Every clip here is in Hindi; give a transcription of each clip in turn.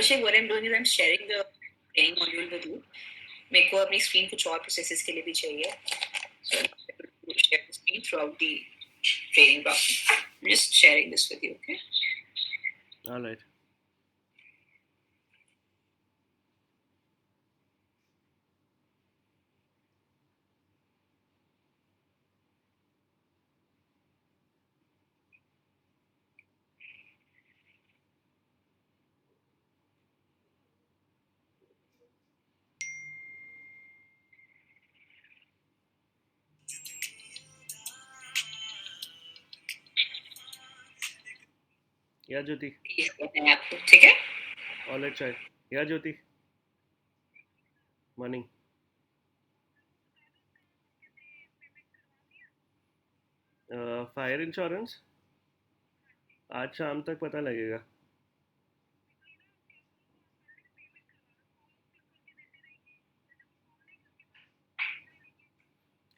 Abhishek, what I'm doing is I'm sharing the training module with you. मेरे को अपनी स्क्रीन कुछ और प्रोसेसेस के लिए भी चाहिए. So I'm share the screen throughout the training process. I'm just sharing this with you, okay? All right. या ज्योति. ठीक है. ऑल राइट चाय. या ज्योति. मॉर्निंग. फायर इंश्योरेंस आज शाम तक पता लगेगा.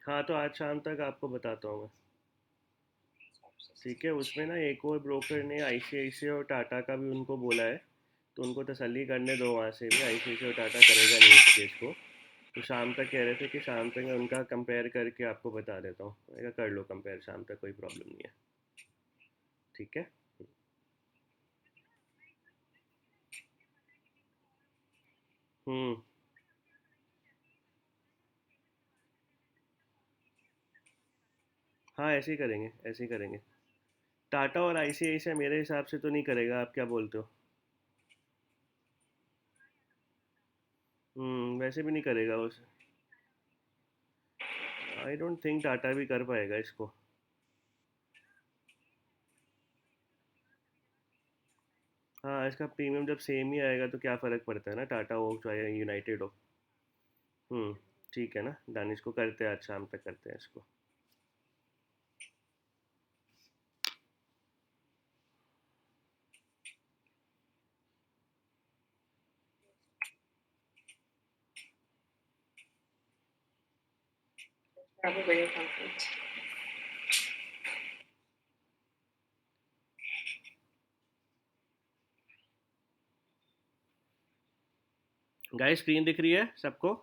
हाँ तो आज शाम तक आपको बताता हूँ मैं. ठीक है. उसमें ना एक और ब्रोकर ने आईसीआईसीआई और टाटा का भी उनको बोला है, तो उनको तसल्ली करने दो. वहाँ से भी आईसीआईसीआई और टाटा करेगा नहीं इस केस को. तो शाम तक कह रहे थे कि शाम तक मैं उनका कंपेयर करके आपको बता देता हूँ. मैंने कहा कर लो कंपेयर शाम तक, कोई प्रॉब्लम नहीं है. ठीक है. हम्म. हाँ ऐसे ही करेंगे, ऐसे ही करेंगे. टाटा और आईसीआईसीआई मेरे हिसाब से तो नहीं करेगा. आप क्या बोलते हो? वैसे भी नहीं करेगा उस. आई डोंट थिंक टाटा भी कर पाएगा इसको. हाँ इसका प्रीमियम जब सेम ही आएगा तो क्या फ़र्क पड़ता है ना, टाटा हो चाहे यूनाइटेड हो. हम्म. ठीक है ना, दानिश को करते हैं, आज शाम तक करते हैं इसको. Have a video conference. Guys screen दिख रही है सबको?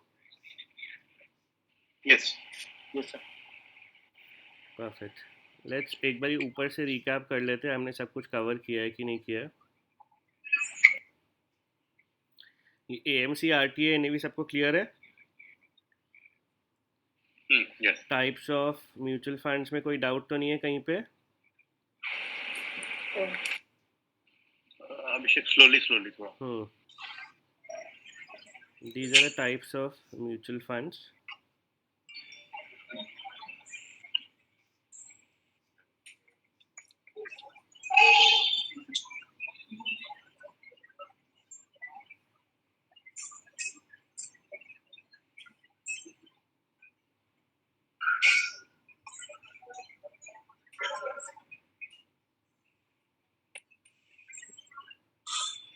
Yes yes sir. Perfect. Let's एक बारी ऊपर से रिकैप कर लेते हैं, हमने सब कुछ कवर किया है कि नहीं किया है. ये एएमसी आरटीए इन्हें भी सबको क्लियर है. Yes. Types of mutual funds में कोई डाउट तो नहीं है कहीं पे? अभिषेक स्लोली थोड़ा. These are the types of mutual funds.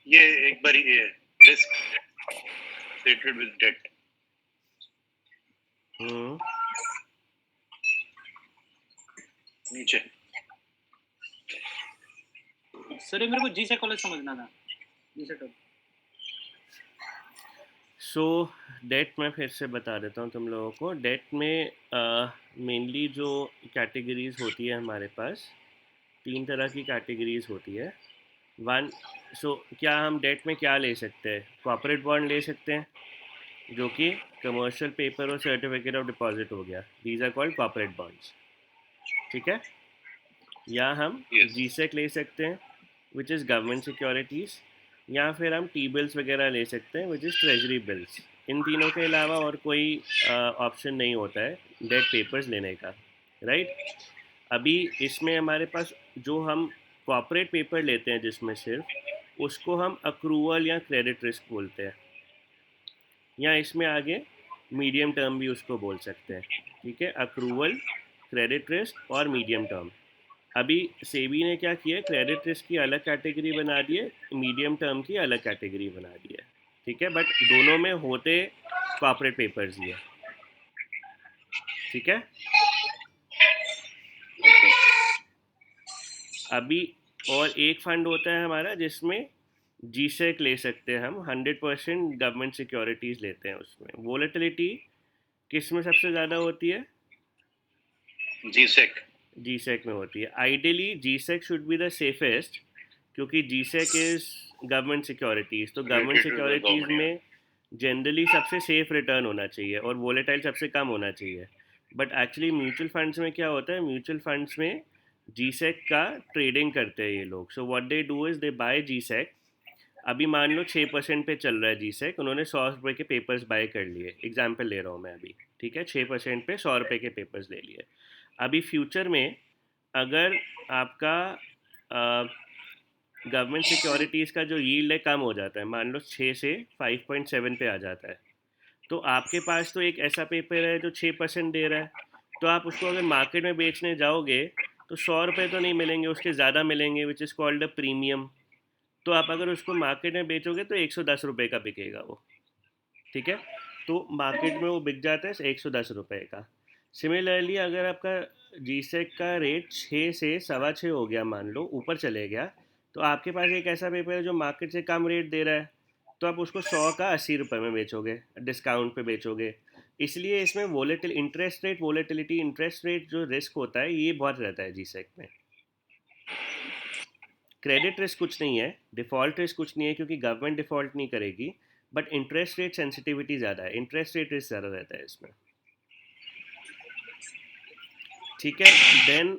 ये एक बारी रिस्क associated with debt. नीचे. सर ये मेरे को जी से कॉलेज समझना था. जी से टॉप. सो डेट में फिर से बता देता हूँ तुम लोगों को. डेट में मेनली जो कैटेगरीज होती है हमारे पास, 3 तरह की कैटेगरीज होती है. वन, सो क्या हम डेट में क्या ले सकते हैं? कॉर्पोरेट बॉन्ड ले सकते हैं, जो कि कमर्शियल पेपर और सर्टिफिकेट ऑफ डिपॉजिट हो गया. These are called corporate bonds. ठीक है. या हम Yes. जीसेक ले सकते हैं, विच इज़ गवर्नमेंट सिक्योरिटीज़. या फिर हम टी बिल्स वगैरह ले सकते हैं, विच इज़ ट्रेजरी बिल्स. इन तीनों के अलावा और कोई ऑप्शन नहीं होता है डेट पेपर्स लेने का. राइट. अभी इसमें हमारे पास जो हम कॉर्पोरेट पेपर लेते हैं जिसमें सिर्फ उसको हम अक्रूवल या क्रेडिट रिस्क बोलते हैं, या इसमें आगे मीडियम टर्म भी उसको बोल सकते हैं. ठीक है. अक्रूवल, क्रेडिट रिस्क और मीडियम टर्म. अभी सेबी ने क्या किया, क्रेडिट रिस्क की अलग कैटेगरी बना दी है, मीडियम टर्म की अलग कैटेगरी बना दी है. ठीक है. बट दोनों में होते कॉर्पोरेट पेपर्स ही है. ठीक है. अभी और एक फंड होता है हमारा जिसमें GSEC ले सकते हैं हम, 100% गवर्नमेंट सिक्योरिटीज़ लेते हैं उसमें। वोलेटिलिटी किस में सबसे ज़्यादा होती है? GSEC। GSEC में होती है। Ideally GSEC should be the safest, क्योंकि GSEC इज़ गवर्नमेंट सिक्योरिटीज़, तो government Related to the securities government, में जनरली सबसे सेफ रिटर्न होना चाहिए और वोलेटाइल सबसे कम होना चाहिए। बट एक्चुअली म्यूचुअल फंड्स में क्या होता है, म्यूचुअल फंड्स में GSEC का ट्रेडिंग करते हैं ये लोग। So what they do is they buy GSEC। अभी मान लो 6% पे चल रहा है GSEC, उन्होंने 100 रुपये के पेपर्स बाय कर लिए, एग्जाम्पल ले रहा हूँ मैं अभी, ठीक है, 6% पे 100 रुपये के पेपर्स ले लिए। अभी फ्यूचर में अगर आपका गवर्नमेंट सिक्योरिटीज़ का जो यील्ड है कम हो जाता है, मान लो 6 से 5.7 पे आ जाता है, तो आपके पास तो एक ऐसा पेपर है जो 6% दे रहा है, तो आप उसको अगर मार्केट में बेचने जाओगे तो 100 रुपये तो नहीं मिलेंगे, उसके ज़्यादा मिलेंगे, which is called a premium. तो आप अगर उसको मार्केट में बेचोगे तो 110 रुपये का बिकेगा वो, ठीक है। तो मार्केट में वो बिक जाता है 110 रुपये का। सिमिलरली अगर आपका GSEC का रेट 6 से 6.25 हो गया, मान लो ऊपर चले गया, तो आपके पास एक ऐसा पेपर है जो मार्केट से कम रेट दे रहा है, तो आप उसको 100 का 80 रुपये में बेचोगे, डिस्काउंट पे बेचोगे। इसलिए इसमें volatile interest rate volatility interest rate जो रिस्क होता है ये बहुत रहता है GSEC में। क्रेडिट रिस्क कुछ नहीं है, डिफ़ॉल्ट रिस्क कुछ नहीं है, क्योंकि गवर्नमेंट डिफ़ॉल्ट नहीं करेगी, बट इंटरेस्ट रेट सेंसिटिविटी ज़्यादा है, इंटरेस्ट रेट रिस्क ज़्यादा रहता है इसमें, ठीक है। Then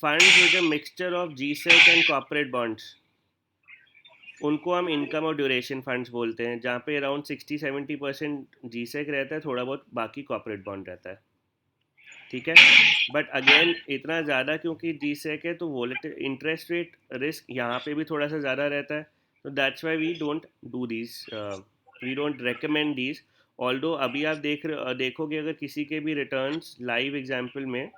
funds with a mixture of GSEC and corporate bonds, उनको हम इनकम और ड्यूरेशन फंड्स बोलते हैं, जहाँ पे अराउंड 60-70% GSEC रहता है, थोड़ा बहुत बाकी कॉर्पोरेट बॉन्ड रहता है, ठीक है। बट अगेन इतना ज़्यादा क्योंकि GSEC है तो वोलेटिल इंटरेस्ट रेट रिस्क यहाँ पे भी थोड़ा सा ज़्यादा रहता है, तो that's why we don't do these, we don't recommend these. Although अभी आप देखोगे अगर किसी के भी रिटर्न्स लाइव एग्जाम्पल में,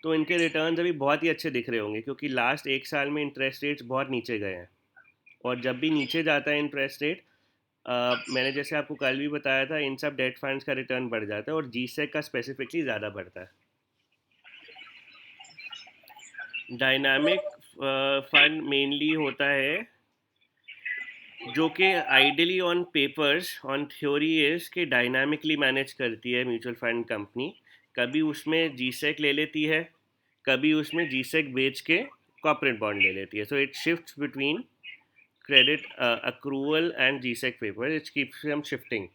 तो इनके रिटर्न्स अभी बहुत ही अच्छे दिख रहे होंगे, क्योंकि लास्ट 1 साल में इंटरेस्ट रेट्स बहुत नीचे गए हैं, और जब भी नीचे जाता है इंटरेस्ट रेट, मैंने जैसे आपको कल भी बताया था, इन सब डेट फंड्स का रिटर्न बढ़ जाता है और GSEC का स्पेसिफिकली ज़्यादा बढ़ता है। डायनामिक फंड मेनली होता है जो कि ideally on papers, on theory is कि डायनामिकली मैनेज करती है म्यूचुअल फंड कंपनी। कभी उसमें GSEC ले लेती है, कभी उसमें GSEC बेच के कॉर्पोरेट बॉन्ड ले लेती है, so it shifts between credit accrual and GSEC paper, it keeps them shifting.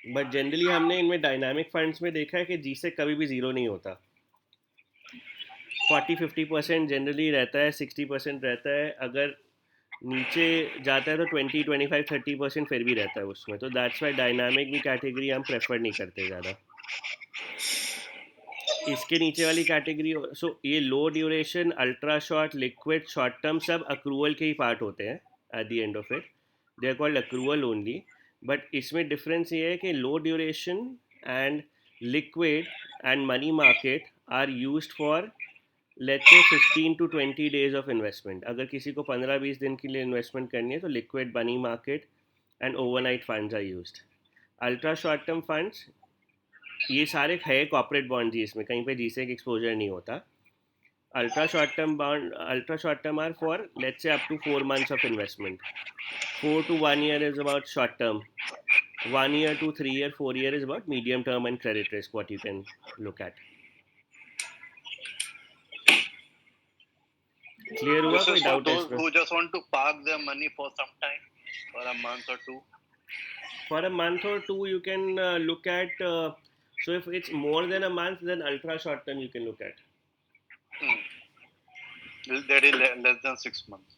But generally हमने इनमें डायनामिक फंड्स में देखा है कि GSEC कभी भी ज़ीरो नहीं होता, 40-50% जनरली रहता है, 60% रहता है, अगर नीचे जाता है तो 20-25-30% फिर भी रहता है उसमें, तो दैट्स वाई डायनामिक भी कैटेगरी हम प्रेफर नहीं करते ज़्यादा। इसके नीचे वाली कैटेगरी, सो ये low duration, ultra short, liquid, short term सब अक्रूवल के ही पार्ट होते हैं, at the end of it they are called accrual only. But इसमें डिफरेंस ये है कि low duration and liquid and money market are used for let's say 15 to 20 days of investment. अगर किसी को 15-20 दिन के लिए इन्वेस्टमेंट करनी है तो liquid, money market and overnight funds are used. Ultra short term funds ये सारे है कॉर्पोरेट बॉन्ड जी, इसमें कहीं पे GSEC एक्सपोजर नहीं होता। Ultra short term are for let's say up to 4 months of investment, 4 to 1 year is about short term, 1 year to 3 year 4 year is about medium term and credit risk, what you can look at. Clear हुआ? This कोई is for डाउट है those इसमें? who just want to park their money for some time, for a month or two. For a month or two you can look at, so if it's more than a month then ultra short term you can look at. That is less than 6 months.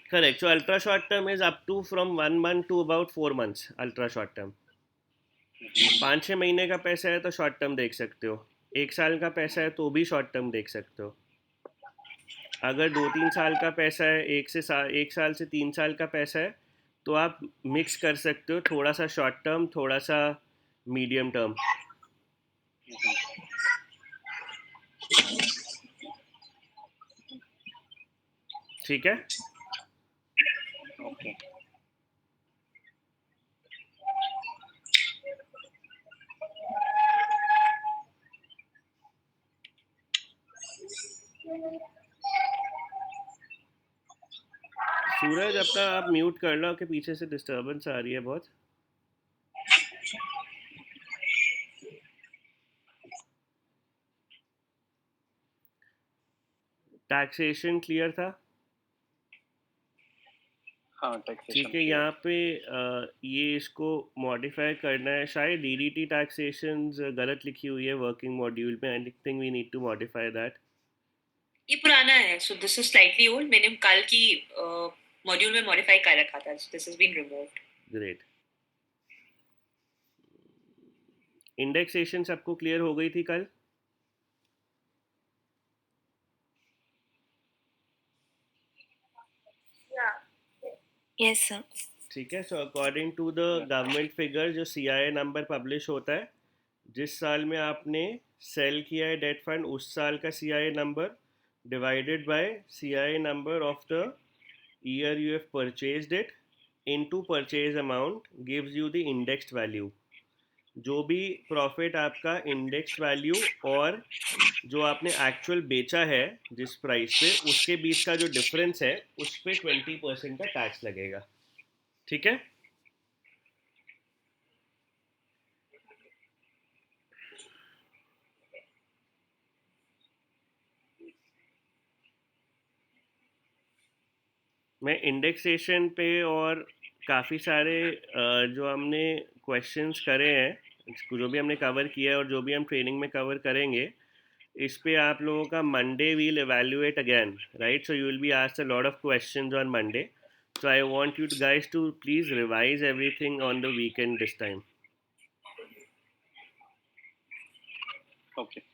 Correct, so ultra short term is up to from 1 month to about 4 months, ultra short term। 5-6 महीने का पैसा है तो शॉर्ट टर्म देख सकते हो, 1 साल का पैसा है तो भी शॉर्ट टर्म देख सकते हो। अगर 2-3 साल का पैसा है, 1 साल से 3 साल का पैसा है, तो आप मिक्स कर सकते हो, थोड़ा सा शॉर्ट टर्म, थोड़ा सा मीडियम टर्म, ठीक है। Okay. सूरज अपना आप म्यूट कर लो, आपके पीछे से डिस्टरबेंस आ रही है बहुत. टैक्सेशन क्लियर था? हाँ टैक्सेशन ठीक है, यहाँ पे ये इसको मॉडिफाई करना है. शायद डीडीटी टैक्सेशन गलत लिखी हुई है वर्किंग मॉड्यूल में. I think we need to modify that. ये पुराना है, so this is slightly old. मैंने कल की मॉड्यूल में मॉडिफाई कर रखा था. This has been removed. Great. Indexation सबको क्लियर हो गई थी कल? Yes, sir. ठीक है. So according to the government figure, जो सीआईए नंबर पब्लिश होता है, जिस साल में आपने सेल किया है डेट फंड, उस साल का CIA number divided by CIA number of the year you have purchased it into purchase amount gives you the indexed value. जो भी प्रॉफिट आपका इंडेक्स्ड वैल्यू और जो आपने एक्चुअल बेचा है जिस प्राइस पे, उसके बीच का जो डिफरेंस है, उस पे 20% का टैक्स लगेगा. ठीक है. मैं इंडेक्सेशन पे और काफ़ी सारे जो हमने क्वेश्चंस करे हैं, जो भी हमने कवर किया है और जो भी हम ट्रेनिंग में कवर करेंगे, इस पे आप लोगों का Monday will evaluate again, right? So you will be asked a lot of questions on Monday. So I want you guys to please revise everything on the weekend this time. Okay.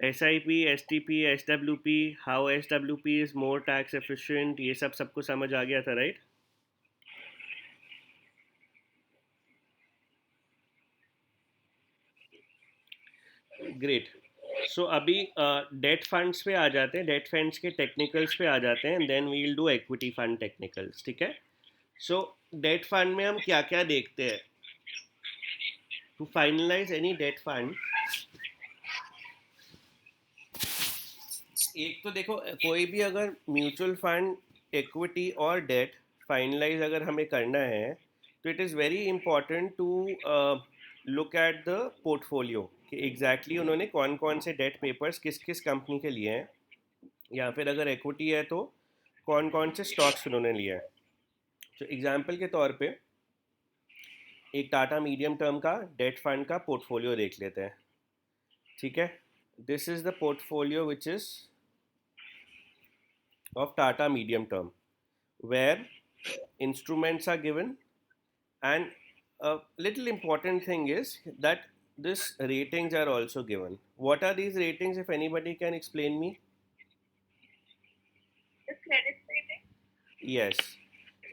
SIP, STP, SWP, how SWP is more tax efficient, ये सब सबको समझ आ गया था, राइट? ग्रेट. सो अभी डेट फंड्स पे आ जाते हैं, डेट फंड्स के टेक्निकल्स पे आ जाते हैं, then we will do equity fund technicals. ठीक है. सो डेट फंड में हम क्या क्या देखते हैं? To finalize any debt fund, एक तो देखो, कोई भी अगर म्यूचुअल फंड, इक्विटी और डेट फाइनलाइज अगर हमें करना है, तो it is very important to look at the portfolio कि एग्जैक्टली उन्होंने कौन कौन से डेट पेपर्स किस किस कंपनी के लिए हैं, या फिर अगर इक्विटी है तो कौन कौन से स्टॉक्स उन्होंने लिए हैं. तो एग्जांपल के तौर पे एक टाटा मीडियम टर्म का डेट फंड का पोर्टफोलियो देख लेते हैं. ठीक है. This is the portfolio which is of Tata Medium Term, where instruments are given, and a little important thing is that this ratings are also given. What are these ratings, if anybody can explain me? The credit rating. Yes.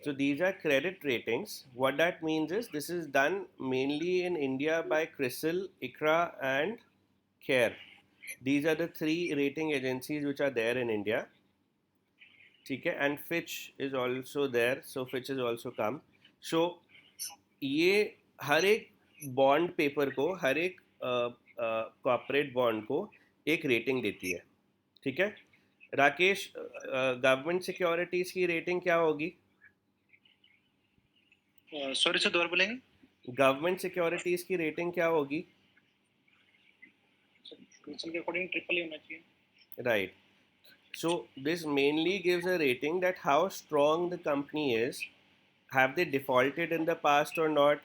So these are credit ratings. What that means is this is done mainly in India by CRISIL, ICRA and CARE. These are the three rating agencies which are there in India. ठीक है. And Fitch is also there, so Fitch is also कम. सो ये हर एक बॉन्ड पेपर को, हर एक कॉर्पोरेट बॉन्ड को एक रेटिंग देती है. ठीक है. राकेश, गवर्नमेंट सिक्योरिटीज की रेटिंग क्या होगी? सॉरी सर, दोबारा बोलेंगे? गवर्नमेंट सिक्योरिटीज की रेटिंग क्या होगी? के अकॉर्डिंग ट्रिपल ही होना चाहिए. Right. So this mainly gives a rating that how strong the company is, have they defaulted in the past or not,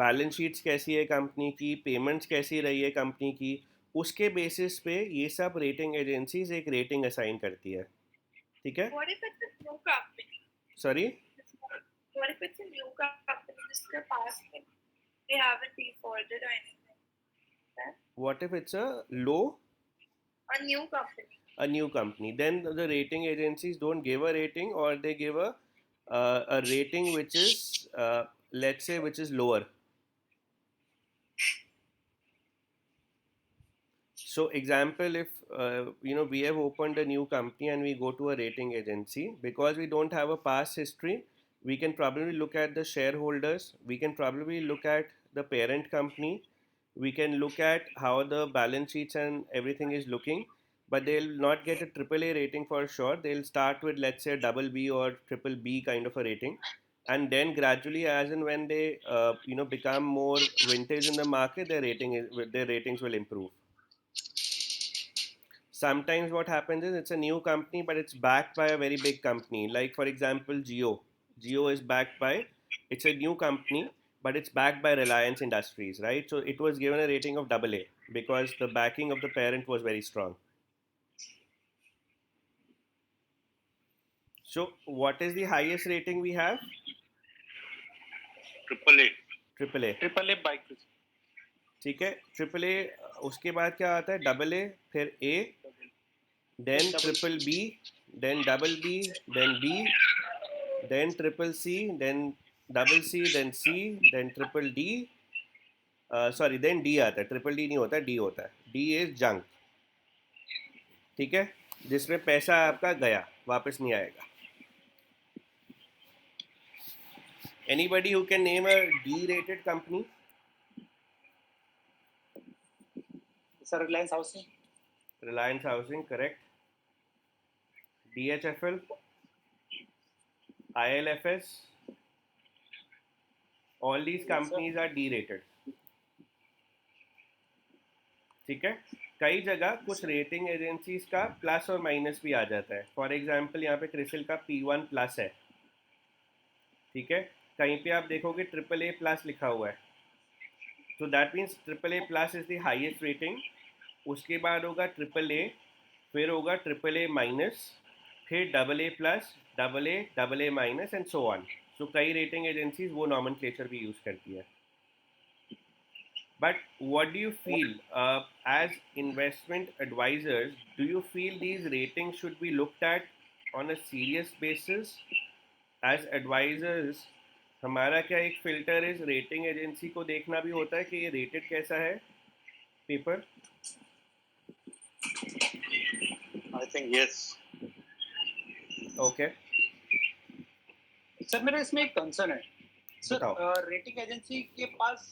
balance sheets कैसी है कंपनी की, पेमेंट्स कैसी रही है कंपनी की, उसके बेसिस पे ये सब रेटिंग एजेंसीज एक रेटिंग असाइन करती है. ठीक है. What if it's a new company? Sorry, What if it's a new company? Just the past, they haven't defaulted or anything. What if it's a low, A new company. a new company, then the rating agencies don't give a rating, or they give a rating which is let's say which is lower. So example, if we have opened a new company and we go to a rating agency, because we don't have a past history, we can probably look at the shareholders, we can probably look at the parent company, we can look at how the balance sheets and everything is looking. but they'll not get a triple A rating for sure. They'll start with, let's say, double B or triple B kind of a rating, and then gradually, as and when they become more vintage in the market, their ratings will improve. Sometimes what happens is it's a new company, but it's backed by a very big company. Like for example, Geo is backed by, it's a new company, but it's backed by Reliance Industries, right? So it was given a rating of double A because the backing of the parent was very strong. So what is the highest rating we have? Triple A. Triple A. Triple A bike ठीक है, ट्रिपल ए. उसके बाद क्या आता है? डबल ए, फिर A, then triple B, then double B, then B, then triple C, then double C, then C, then triple D. Sorry, then D आता है. ट्रिपल डी नहीं होता, डी होता है. D is junk. ठीक है, जिसमें पैसा आपका गया, वापस नहीं आएगा. Anybody who can name a D-rated company? Sir Reliance housing. Reliance Housing, correct. DHFL, ILFS, all these companies are D-rated. ठीक है. कई जगह कुछ रेटिंग एजेंसीज का प्लस और माइनस भी आ जाता है. फॉर एग्जांपल यहाँ पे क्रिसिल का P1 प्लस है. ठीक है, कहीं पे आप देखोगे ट्रिपल ए प्लस लिखा हुआ है, तो that means triple A plus is the highest rating. उसके बाद होगा ट्रिपल ए, फिर होगा ट्रिपल ए माइनस, फिर double A plus, double A minus and so on. So कई रेटिंग एजेंसीज वो नॉमेनक्लेचर भी यूज़ करती है. But what do you feel as investment advisers, do you feel these rating should be looked at on a serious basis? As advisers हमारा क्या एक फिल्टर इस रेटिंग एजेंसी को देखना भी होता है कि ये रेटेड कैसा है paper? I think yes. Okay. Sir मेरा इसमें एक कंसर्न है सर. बताओ. रेटिंग एजेंसी के पास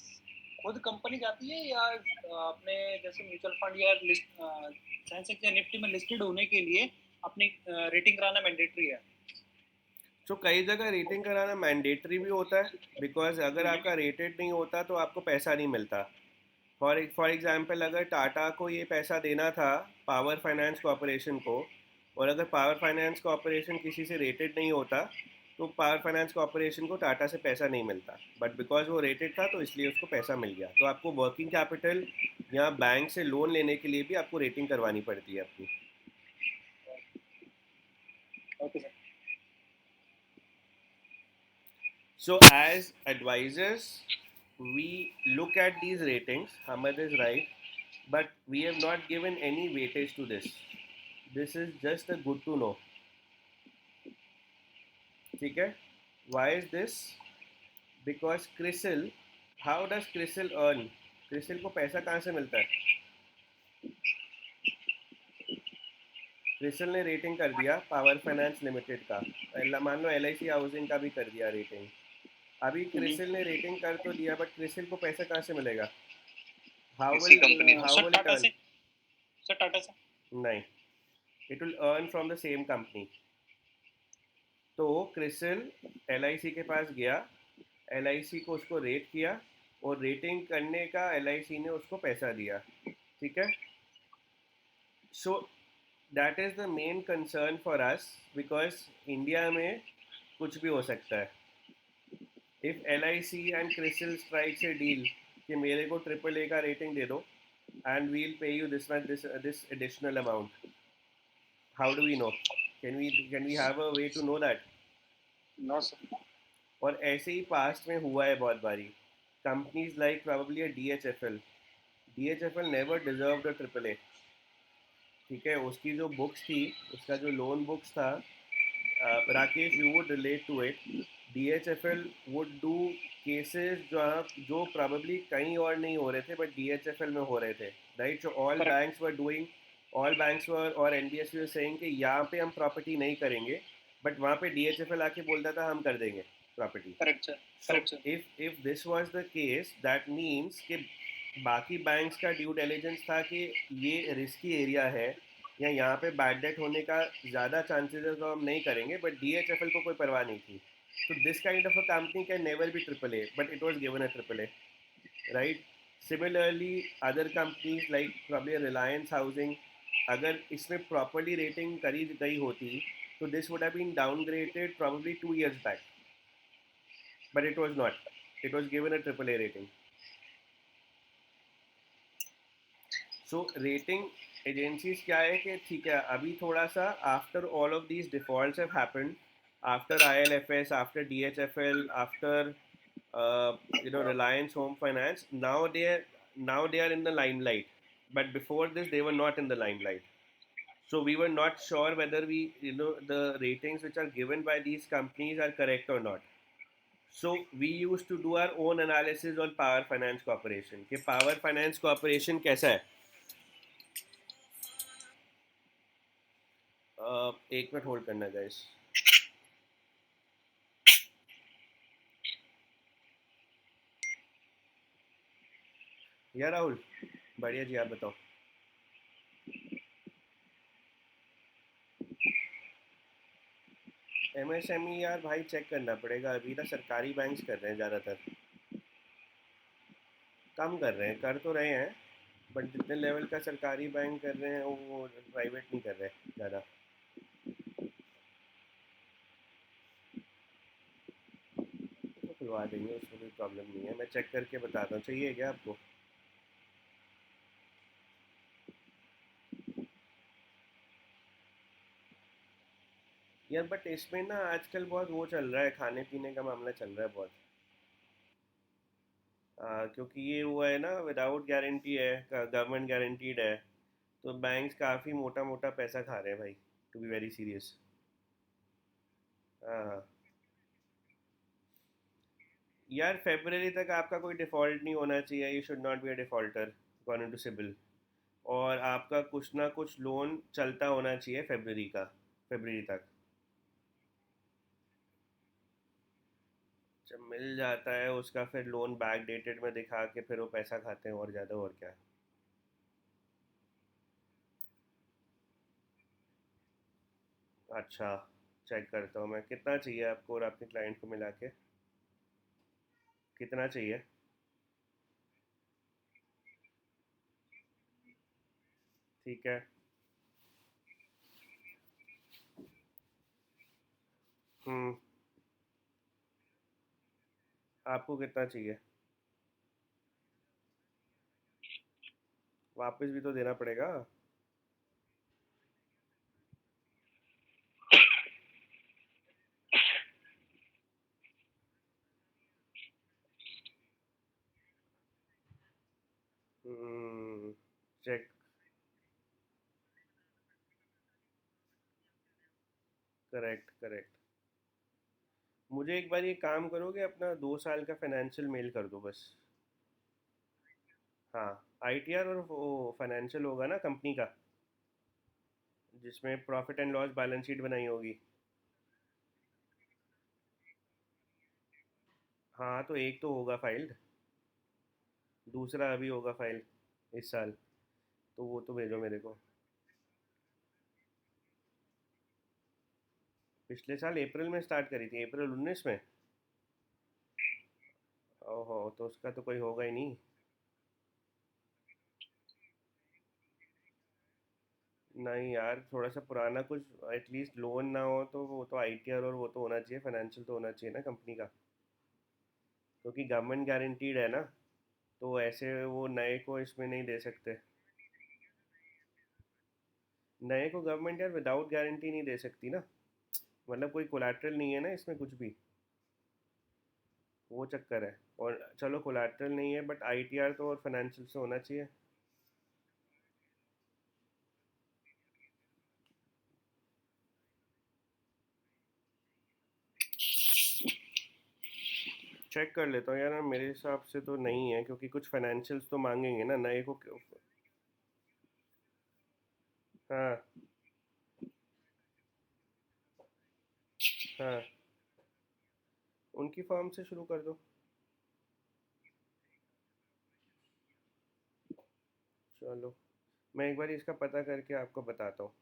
खुद कंपनी जाती है या अपने जैसे म्यूचुअल फंड या सेंसेक्स या निफ्टी में लिस्टेड होने के लिए अपनी रेटिंग कराना मैंडेटरी है? तो कई जगह रेटिंग कराना मैंडेटरी भी होता है, बिकॉज अगर आपका रेटेड नहीं होता तो आपको पैसा नहीं मिलता. फॉर एग्जांपल, अगर टाटा को ये पैसा देना था पावर फाइनेंस कॉरपोरेशन को, और अगर पावर फाइनेंस कॉरपोरेशन किसी से रेटेड नहीं होता तो पावर फाइनेंस कॉरपोरेशन को टाटा से पैसा नहीं मिलता. बट बिकॉज वो रेटेड था तो इसलिए उसको पैसा मिल गया. तो आपको वर्किंग कैपिटल या बैंक से लोन लेने के लिए भी आपको रेटिंग करवानी पड़ती है अपनी. Okay sir. So as advisors, we look at these ratings. Hamad is right, but we have not given any weightage to this. This is just a good to know. ठीक है? Why is this? Because CRISIL, how does CRISIL earn? CRISIL को पैसा कहाँ से मिलता है? CRISIL ने रेटिंग कर दिया पावर फाइनेंस लिमिटेड का, मान लो LIC हाउसिंग का भी कर दिया रेटिंग. अभी क्रिसिल ने रेटिंग कर तो दिया, बट क्रिसिल को पैसा कहाँ से मिलेगा? How will it earn? Sir Tata से नहीं, it will earn from the same company. तो क्रिसिल LIC के पास गया, LIC को उसको रेट किया, और रेटिंग करने का LIC ने उसको पैसा दिया. ठीक है. So that is the main concern for us, because India में कुछ भी हो सकता है. If LIC and CRISIL strikes a deal कि मेरे को ट्रिपल ए का रेटिंग दे दो and we'll pay you this additional amount, how do we know? Can we have a way to know that? No sir. और ऐसे ही पास्ट में हुआ है बहुत बारी. Companies like probably a DHFL never deserved a triple A. ठीक है, उसकी जो बुक्स थी, उसका जो लोन बुक्स था, Rakesh you would relate to it. DHFL would do cases जो probably कहीं और नहीं हो रहे थे, but DHFL में हो रहे थे, right? So all banks were और NBFC were saying कि यहाँ पे हम प्रॉपर्टी नहीं करेंगे, but वहाँ पे DHFL आके बोलता था हम कर देंगे property. Correct sir. if this was the case, that means कि बाकी बैंक्स का ड्यू डिलिजेंस था कि ये रिस्की एरिया है, या यहाँ पे बैड डेट होने का ज़्यादा चांसेस है तो हम नहीं करेंगे, बट DHFL को कोई परवाह नहीं थी. तो this kind of a company can never be triple A, but it was given a triple A, right. Similarly other companies like probably Reliance Housing, अगर इसमें प्रॉपरली रेटिंग करी गई होती तो this would have been downgraded probably 2 years back, but it was not. It was given a triple A rating. So rating agencies क्या है कि ठीक है, अभी थोड़ा सा after all of these defaults have happened, after ILFS, after DHFL, after Reliance Home Finance, now they are in the limelight, but before this they were not in the limelight. So we were not sure whether the ratings which are given by these companies are correct or not. So we used to do our own analysis on Power Finance Corporation कि Power Finance Corporation कैसा है. एक मिनट होल्ड करना गाइस. या राहुल, बढ़िया जी, आप बताओ. MSME यार भाई चेक करना पड़ेगा. अभी ना सरकारी बैंक्स कर रहे हैं ज़्यादातर, कम कर रहे हैं, कर तो रहे हैं, बट जितने लेवल का सरकारी बैंक कर रहे हैं वो प्राइवेट नहीं कर रहे ज़्यादा. तो खुलवा देंगे, उसमें कोई प्रॉब्लम नहीं है. मैं चेक करके बताता हूँ. चाहिए क्या आपको? यार बट इसमें ना आजकल बहुत वो चल रहा है, खाने पीने का मामला चल रहा है बहुत. क्योंकि ये हुआ है ना, विदाउट गारंटी है, गवर्नमेंट गारंटीड है, तो बैंक्स काफ़ी मोटा मोटा पैसा खा रहे हैं भाई, टू बी वेरी सीरियस. हाँ यार, फेबररी तक आपका कोई डिफ़ॉल्ट नहीं होना चाहिए. You should not be a defaulter according to CIBIL. और आपका कुछ ना कुछ लोन चलता होना चाहिए फेबररी तक. जब मिल जाता है उसका फिर लोन बैक डेटेड में दिखा के फिर वो पैसा खाते हैं और ज़्यादा, और क्या. अच्छा, चेक करता हूँ मैं. कितना चाहिए आपको और आपके क्लाइंट को मिला के? कितना चाहिए? ठीक है. हम्म. आपको कितना चाहिए? वापस भी तो देना पड़ेगा. हम्म. चेक. Correct correct. मुझे एक बार ये काम करोगे, अपना 2 साल का फाइनेंशियल मेल कर दो बस. हाँ, ITR और वो फाइनेंशियल होगा ना कंपनी का, जिसमें profit and loss balance sheet बनाई होगी. हाँ तो एक तो होगा फाइल्ड, दूसरा अभी होगा फाइल इस साल, तो वो तो भेजो मेरे को. पिछले साल अप्रैल में स्टार्ट करी थी, अप्रैल 19 में. ओहो, तो उसका तो कोई होगा ही नहीं. नहीं यार, थोड़ा सा पुराना कुछ, एटलीस्ट लोन ना हो तो वो तो ITR और वो तो होना चाहिए, फाइनेंशियल तो होना चाहिए ना कंपनी का, क्योंकि गवर्नमेंट गारंटीड है ना, तो ऐसे वो नए को इसमें नहीं दे सकते. नए को गवर्नमेंट यार विदाउट गारंटी नहीं दे सकती ना, मतलब कोई कोलैटरल नहीं है ना इसमें कुछ भी, वो चक्कर है. और चलो कोलैटरल नहीं है, बट ITR तो और फाइनेंशियल से होना चाहिए. चेक कर लेता हूँ यार, मेरे हिसाब से तो नहीं है, क्योंकि कुछ फाइनेंशियल्स तो मांगेंगे ना नए को. हाँ. हाँ, उनकी फर्म से शुरू कर दो. चलो, मैं एक बार इसका पता करके आपको बताता हूँ,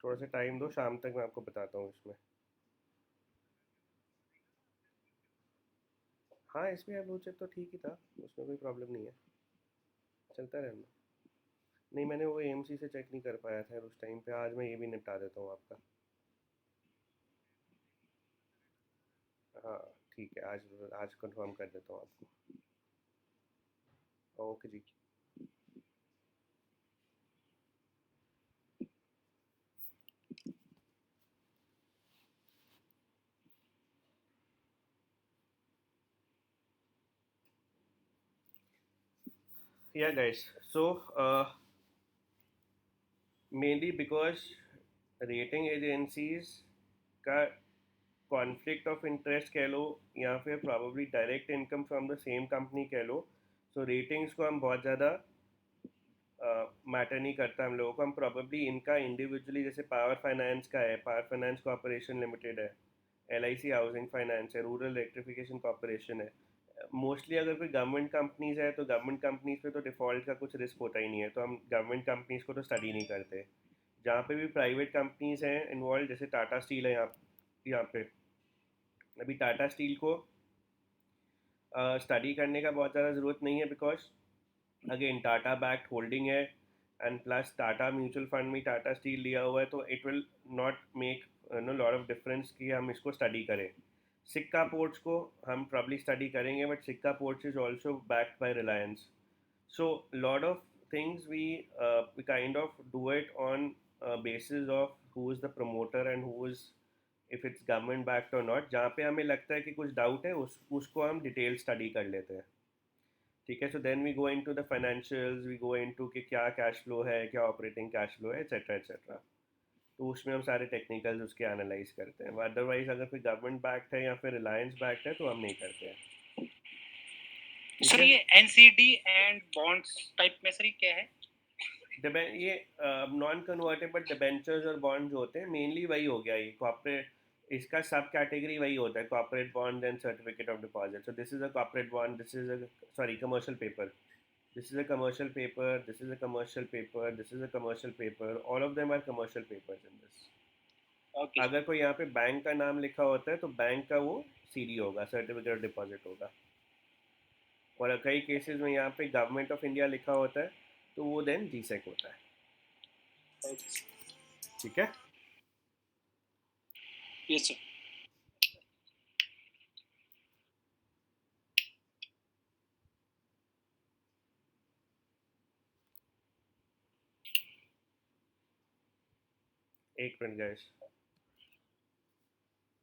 थोड़ा सा टाइम दो, शाम तक मैं आपको बताता हूँ इसमें। हाँ S B I blue chip तो ठीक ही था, उसमें कोई प्रॉब्लम नहीं है, चलता रहना। नहीं मैंने वो AMC से चेक नहीं कर पाया था उस टाइम पे, आज मैं ये भी निपटा देता हूँ आपका। हाँ ठीक है, आज आज कंफर्म कर देता हूँ आपको। ओके जी। Yeah guys, so mainly because rating agencies का कॉन्फ्लिक्ट ऑफ इंटरेस्ट कह लो या फिर probably direct income from the same company कह लो, सो रेटिंग्स को हम बहुत ज़्यादा मैटर नहीं करता हम लोगों को। हम प्रॉब्ली इनका इंडिविजुअली, जैसे पावर फाइनेंस का है, पावर फाइनेंस कॉरपोरेशन लिमिटेड है, LIC हाउसिंग फाइनेंस है, रूरल इलेक्ट्रिफिकेशन कॉरपोरेशन है, मोस्टली अगर कोई गवर्नमेंट कंपनीज है तो गवर्नमेंट कंपनीज पे तो डिफ़ॉल्ट का कुछ रिस्क होता ही नहीं है, तो हम गवर्नमेंट कंपनीज को तो स्टडी नहीं करते। जहाँ पे भी प्राइवेट कंपनीज हैं इन्वॉल्व, जैसे टाटा स्टील है यहाँ पे, अभी टाटा स्टील को स्टडी करने का बहुत ज़्यादा ज़रूरत नहीं है, because again Tata backed holding है, and plus Tata mutual fund में टाटा स्टील लिया हुआ है, तो it will not make no lot of difference कि हम इसको स्टडी करें। सिक्का पोर्ट्स को हम प्रॉब्ली स्टडी करेंगे, but Sikka ports is also backed by Reliance, so lot of things we kind of do it on basis of who is the promoter and who is, if it's government backed or not, जहाँ पे हमें लगता है कि कुछ डाउट है उसको हम डिटेल स्टडी कर लेते हैं। ठीक है, so then we go into the financials, we go into कि क्या कैश फ्लो है, क्या ऑपरेटिंग कैश फ्लो है, एक्सेट्रा एक्सेट्रा, तो उसमें हम सारे टेक्निकल्स उसके एनालाइज करते हैं। अदरवाइज अगर कोई गवर्नमेंट बैक्ड है या फिर रिलायंस बैक्ड है तो हम नहीं करते हैं। सर ये एनसीडी एंड बॉन्ड्स टाइप में सर ये क्या है? ये नॉन कन्वर्टेबल डिबेंचर्स और बॉन्ड जो होते हैं मेनली वही हो गया, ये कॉर्पोरेट, इसका सब कैटेगरी वही होता है, corporate bond and certificate of deposit. So this is a corporate bond, this is a sorry commercial paper, this is a commercial paper, this is a commercial paper, this is a commercial paper, all of them are commercial papers in this. Okay अगर कोई यहाँ पे बैंक का नाम लिखा होता है तो बैंक का वो CD होगा, सर्टिफिकेट ऑफ डिपॉजिट होगा, और कई केसेस में यहाँ पे गवर्नमेंट ऑफ इंडिया लिखा होता है तो वो देन GSEC होता है। ठीक है, यस सर। एक मिनट गाइस।